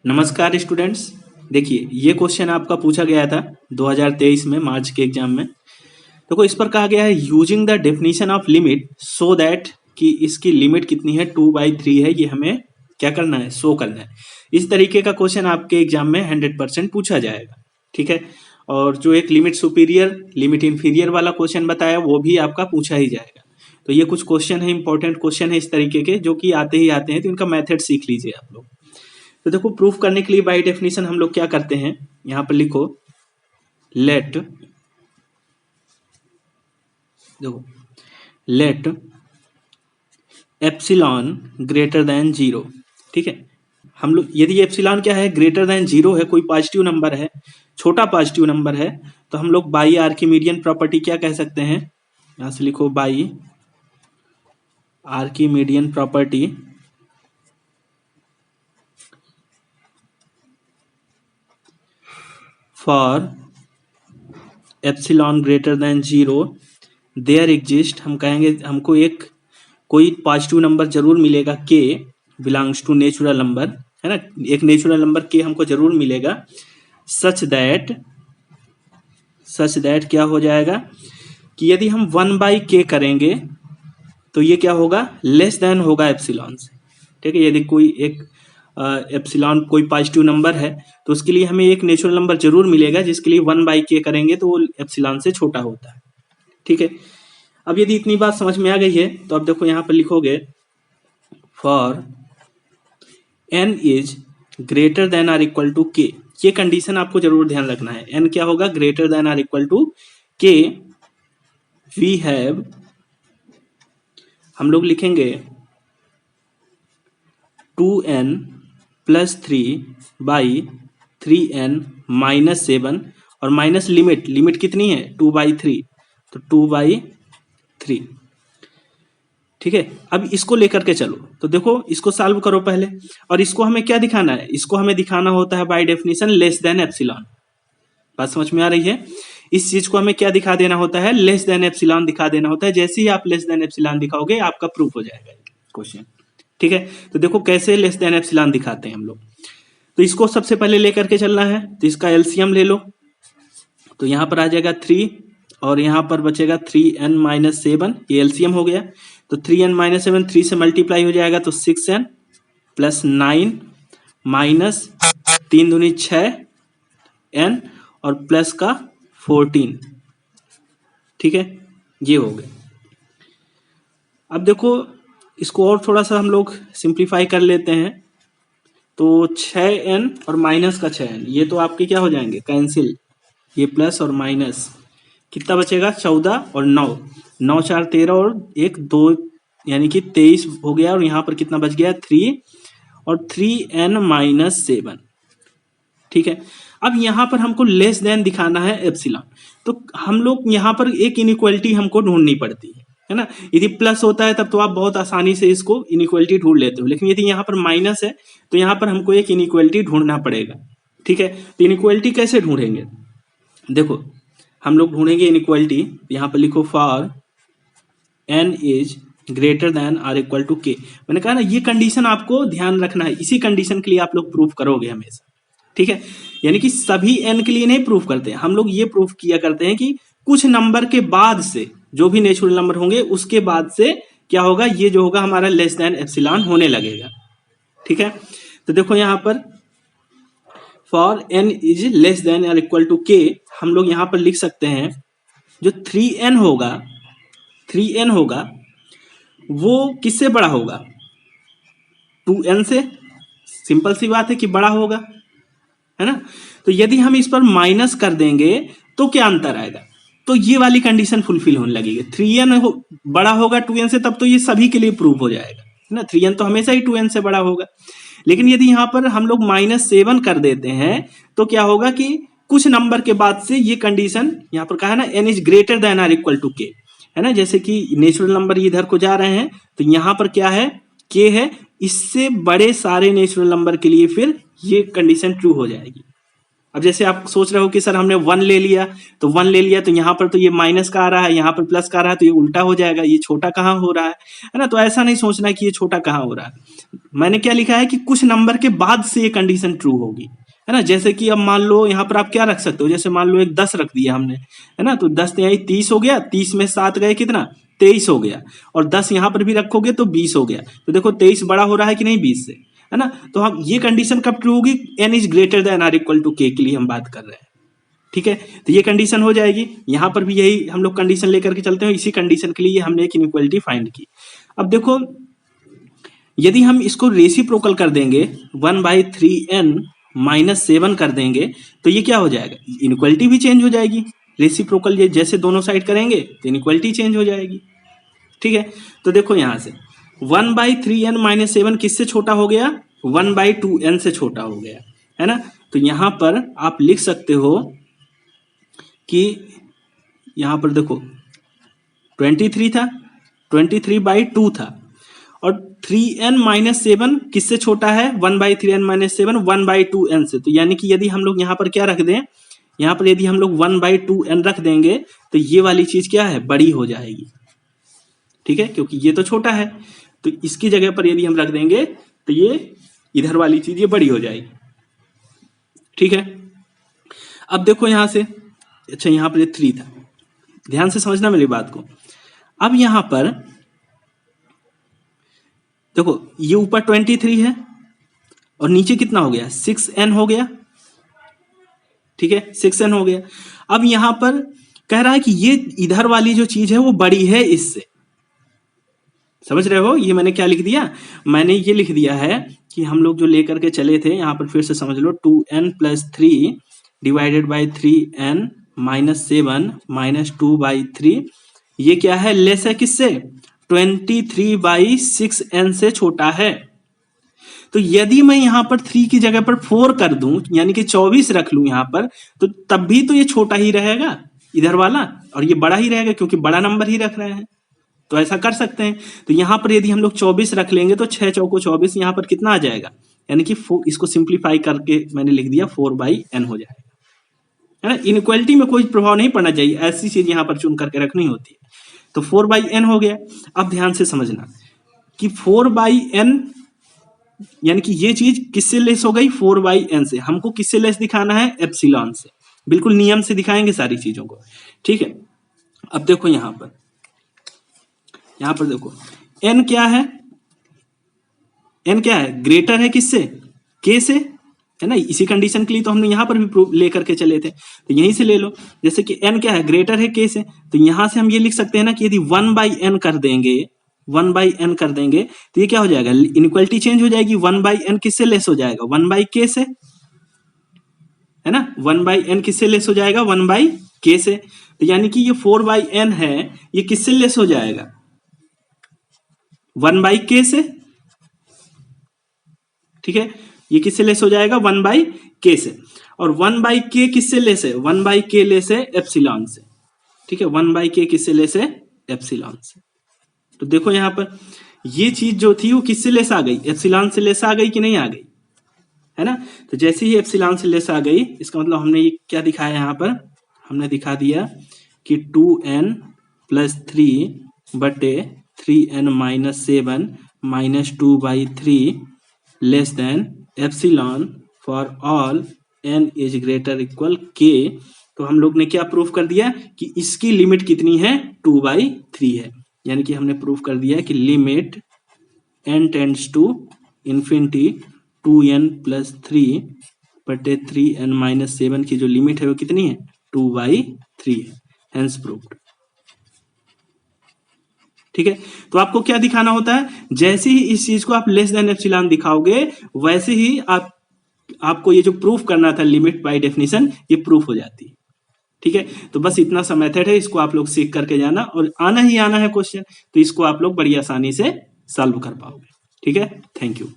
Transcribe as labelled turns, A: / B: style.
A: नमस्कार स्टूडेंट्स। देखिए ये क्वेश्चन आपका पूछा गया था 2023 में मार्च के एग्जाम में। देखो इस पर कहा गया है using the definition of limit so that कि इसकी लिमिट कितनी है 2/3 है, ये हमें क्या करना है, शो करना है। इस तरीके का क्वेश्चन आपके एग्जाम में 100% पूछा जाएगा। ठीक है, और जो एक लिमिट सुपीरियर लिमिट इंफीरियर वाला क्वेश्चन बताया वो भी आपका पूछा ही जाएगा। तो ये कुछ क्वेश्चन है, इंपॉर्टेंट क्वेश्चन है इस तरीके के, जो कि आते ही आते हैं, तो इनका मेथड सीख लीजिए आप लोग। तो देखो प्रूफ करने के लिए बाय डेफिनेशन हम लोग क्या करते हैं, यहां पर लिखो लेट, देखो लेट एप्सिलॉन ग्रेटर देन 0। ठीक है, हम लोग यदि एप्सिलॉन क्या है, ग्रेटर देन 0 है, कोई पॉजिटिव नंबर है, छोटा पॉजिटिव नंबर है, तो हम लोग बाई आर्किमीडियन प्रॉपर्टी क्या कह सकते हैं, यहां से लिखो by Archimedean property for epsilon greater than 0 there exist, हम कहेंगे हमको एक कोई पॉजिटिव नंबर जरूर मिलेगा के बिलोंग्स टू नेचुरल नंबर, है ना, एक नेचुरल नंबर के हमको जरूर मिलेगा। सच दैट क्या हो जाएगा कि यदि हम 1/k करेंगे तो ये क्या होगा, लेस देन होगा एप्सिलॉन से। ठीक है, यदि कोई एक एप्सिलॉन कोई पॉजिटिव नंबर है तो उसके लिए हमें एक नेचुरल नंबर जरूर मिलेगा जिसके लिए 1/k करेंगे तो वो एप्सिलॉन से छोटा होता है। ठीक है, अब यदि इतनी बात समझ में आ गई है तो अब देखो यहां पर लिखोगे for n is greater than or equal to k। ये कंडीशन आपको जरूर ध्यान रखना है, n क्या होगा, greater than or equal to k, we have, हम लोग लिखेंगे 2n + 3/3n - 7 और माइनस लिमिट कितनी है 2/3, तो 2/3। ठीक है, अब इसको लेकर के चलो, तो देखो इसको सॉल्व करो पहले, और इसको हमें क्या दिखाना है, इसको हमें दिखाना होता है by definition less than epsilon. बात समझ में आ रही है, इस चीज को हमें क्या दिखा देना होता है, लेस देन एप्सिलॉन दिखा देना होता है। जैसे ही आप लेस देन एप्सिलॉन दिखाओगे आपका प्रूफ हो जाएगा क्वेश्चन। ठीक है, तो देखो कैसे लेस देन एप्सिलॉन दिखाते हैं हम लोग। तो इसको सबसे पहले लेकर के चलना है, तो इसका एलसीएम ले लो, तो यहां पर आ जाएगा 3 और यहां पर बचेगा 3n - 7, ये एलसीएम हो गया। तो 3n - 7 3 से मल्टीप्लाई हो जाएगा तो 6n + 9 माइनस 3 दूनी 6n और प्लस का 14। ठीक है, ये हो गया। अब देखो इसको और थोड़ा सा हम लोग सिंप्लीफाई कर लेते हैं, तो 6n और माइनस का 6n ये तो आपके क्या हो जाएंगे, कैंसिल, ये प्लस और माइनस, कितना बचेगा 14 और 9, 9 4 13 और 1 2 यानी कि 23 हो गया, और यहाँ पर कितना बच गया 3 और 3n - 7। ठीक है, अब यहाँ पर हमको लेस देन दिखाना है एप्सिलॉन, तो हम लोग यहाँ पर एक इनइक्वालिटी हमको ढूंढनी पड़ती है ना। यदि प्लस होता है तब तो आप बहुत आसानी से इसको इनइक्वालिटी ढूंढ लेते हो, लेकिन यदि यहाँ पर माइनस है तो यहाँ पर हमको एक इनइक्वालिटी ढूंढना पड़ेगा। ठीक है, तो इनइक्वालिटी कैसे ढूंढेंगे, देखो हम लोग ढूंढेंगे इनइक्वालिटी, यहाँ पर लिखो for n is greater than or equal to k। मैंने कहा ना ये कंडीशन आपको ध्यान रखना है, इसी कंडीशन के लिए आप लोग प्रूफ करोगे हमेशा। ठीक है, यानी कि सभी n के लिए नहीं प्रूफ करते, हम लोग ये प्रूफ किया करते हैं कि कुछ नंबर के बाद से जो भी नेचुरल नंबर होंगे उसके बाद से क्या होगा, ये जो होगा हमारा लेस देन एप्सिलॉन होने लगेगा। ठीक है, तो देखो यहां पर for n is less than or equal to k, हम लोग यहां पर लिख सकते हैं जो 3n होगा वो किससे बड़ा होगा, 2n से, सिंपल सी बात है कि बड़ा होगा, है ना। तो यदि हम इस पर माइनस कर देंगे तो क्या अंतर आएगा, तो ये वाली कंडीशन फुलफिल होने लगेगी। 3n बड़ा होगा 2n से, तब तो ये सभी के लिए प्रूफ हो जाएगा, है ना। 3n तो हमेशा ही 2n से बड़ा होगा, लेकिन यदि यहाँ पर हम लोग -7 कर देते हैं तो क्या होगा कि कुछ नंबर के बाद से ये कंडीशन, यहाँ पर कहा है ना n is greater than or equal to k, है ना, जैसे कि नेचुरल नंबर इधर को जा रहे हैं तो यहाँ पर क्या है, k है, इससे बड़े सारे नेचुरल नंबर के लिए फिर ये कंडीशन ट्रू हो जाएगी। अब जैसे आप सोच रहे हो कि सर हमने 1 ले लिया, तो 1 ले लिया तो यहाँ पर तो ये माइनस का आ रहा है, यहाँ पर प्लस का आ रहा है, तो ये उल्टा हो जाएगा, ये छोटा कहाँ हो रहा है ना। तो ऐसा नहीं सोचना कि ये छोटा कहाँ हो रहा है। मैंने क्या लिखा है कि कुछ नंबर के बाद से ये कंडीशन ट्रू होगी, है ना। जैसे कि अब मान लो यहाँ पर आप क्या रख सकते हो, जैसे मान लो एक 10 रख दिया हमने, है ना, तो 10 यहाँ 30 हो गया, 30 में 7 गए कितना, 23 हो गया, और 10 यहाँ पर भी रखोगे तो 20 हो गया। तो देखो 23 बड़ा हो रहा है कि नहीं 20 से, है ना। तो हम ये कंडीशन कब ट्रू होगी, n is greater than or equal to k के लिए हम बात कर रहे हैं, ठीक है। तो ये कंडीशन हो जाएगी, यहां पर भी यही हम लोग कंडीशन लेकर के चलते हैं, इसी कंडीशन के लिए हमने एक इनइक्वालिटी फाइंड की। अब देखो यदि हम इसको रेसिप्रोकल कर देंगे 1/3n माइनस 7 कर देंगे तो ये क्या हो जाएगा, इनइक्वालिटी भी चेंज हो जाएगी। रेसिप्रोकल ये जैसे दोनों साइड करेंगे तो इनइक्वालिटी चेंज हो जाएगी, ठीक है। तो देखो यहां से 1/3n माइनस 7 किससे छोटा हो गया, 1/2n से छोटा हो गया, है ना। तो यहां पर आप लिख सकते हो कि यहां पर देखो 23 था, 23/2 था, और 3n माइनस 7 किससे छोटा है, 1/3n माइनस 7 1/2n से। तो यानी कि यदि हम लोग यहाँ पर क्या रख दें, यहाँ पर यदि हम लोग 1/2n रख देंगे तो ये वाली चीज क्या है, बड़ी हो जाएगी, ठीक है, क्योंकि ये तो छोटा है। तो इसकी जगह पर यदि हम रख देंगे तो ये इधर वाली चीज ये बड़ी हो जाएगी, ठीक है। अब देखो यहां से, अच्छा यहां पर ये 3 था, ध्यान से समझना मेरी बात को। अब यहां पर देखो ये ऊपर 23 है और नीचे कितना हो गया, 6n हो गया, ठीक है, 6n हो गया। अब यहां पर कह रहा है कि ये इधर वाली जो चीज है वो बड़ी है इससे, समझ रहे हो। ये मैंने क्या लिख दिया, मैंने ये लिख दिया है कि हम लोग जो लेकर के चले थे, यहां पर फिर से समझ लो, 2n plus 3 divided by 3n minus 7 minus 2/3, ये क्या है, लेस है किससे, 23/6n से छोटा है। तो यदि मैं यहां पर 3 की जगह पर 4 कर दूं, यानी कि 24 रख लूं यहां पर, तो तब भी तो ये छोटा ही रहेगा इधर वाला, और ये बड़ा ही रहेगा क्योंकि बड़ा नंबर ही रख रहे हैं। तो ऐसा कर सकते हैं। तो यहां पर यदि हम लोग 24 रख लेंगे तो 6 चौको 24, यहां पर कितना आ जाएगा, यानी कि इसको सिंप्लीफाई करके मैंने लिख दिया 4/n हो जाएगा, है ना। इनइक्वालिटी में कोई प्रभाव नहीं पड़ना चाहिए, ऐसी चीज यहां पर चुन करके रखनी होती है। तो 4/n हो गया। अब ध्यान से समझना कि 4/n यानी कि ये चीज किससे लेस हो गई, 4/n से। हमको किससे लेस दिखाना है, एप्सिलॉन से। बिल्कुल नियम से दिखाएंगे सारी चीजों को, ठीक है। अब देखो यहां पर देखो n क्या है, n क्या है, ग्रेटर है किससे, k से, है ना। इसी कंडीशन के लिए तो हमने यहां पर भी प्रूफ लेकर के चले थे, तो यहीं से ले लो। जैसे कि n क्या है, ग्रेटर है k से, तो यहां से हम ये लिख सकते हैं ना कि यदि 1/n कर देंगे, 1/n कर देंगे तो ये क्या हो जाएगा, इनइक्वालिटी चेंज हो जाएगी। 1/n किससे लेस हो जाएगा, 1/k से, है ना। 1/n किससे लेस हो जाएगा, 1/k से। तो यानी कि ये 4/n है, ये किससे लेस हो जाएगा, 1/k से, ठीक है। ये किससे लेस हो जाएगा, 1/k से। और 1/k किससे लेस है, 1/k लेस है एप्सिलॉन से, ठीक है। 1/k किससे लेस है, एप्सिलॉन से। तो देखो यहां पर ये चीज जो थी वो किससे लेस आ गई, एप्सिलॉन से लेस आ गई कि नहीं आ गई, है ना। तो जैसे ही एप्सिलॉन से लेस आ गई, इसका मतलब हमने ये क्या दिखाया यहां पर, हमने दिखा दिया कि 2n प्लस 3 बटे 3n minus 7 minus 2/3 less than epsilon for all n is greater equal k। तो हम लोग ने क्या प्रूफ कर दिया कि इसकी लिमिट कितनी है, 2/3 है। यानी कि हमने प्रूफ कर दिया कि limit n tends to infinity 2n plus 3 बटे 3n माइनस 7 की जो लिमिट है वो कितनी है, 2/3 है, हेंस प्रूव्ड, ठीक है। तो आपको क्या दिखाना होता है, जैसे ही इस चीज को आप लेस देन एप्सिलॉन दिखाओगे, वैसे ही आपको ये जो प्रूफ करना था लिमिट बाय डेफिनेशन, ये प्रूफ हो जाती है, ठीक है। तो बस इतना सा मेथड है, इसको आप लोग सीख करके जाना, और आना ही आना है क्वेश्चन, तो इसको आप लोग बड़ी आसानी से सॉल्व कर पाओगे, ठीक है। Thank you.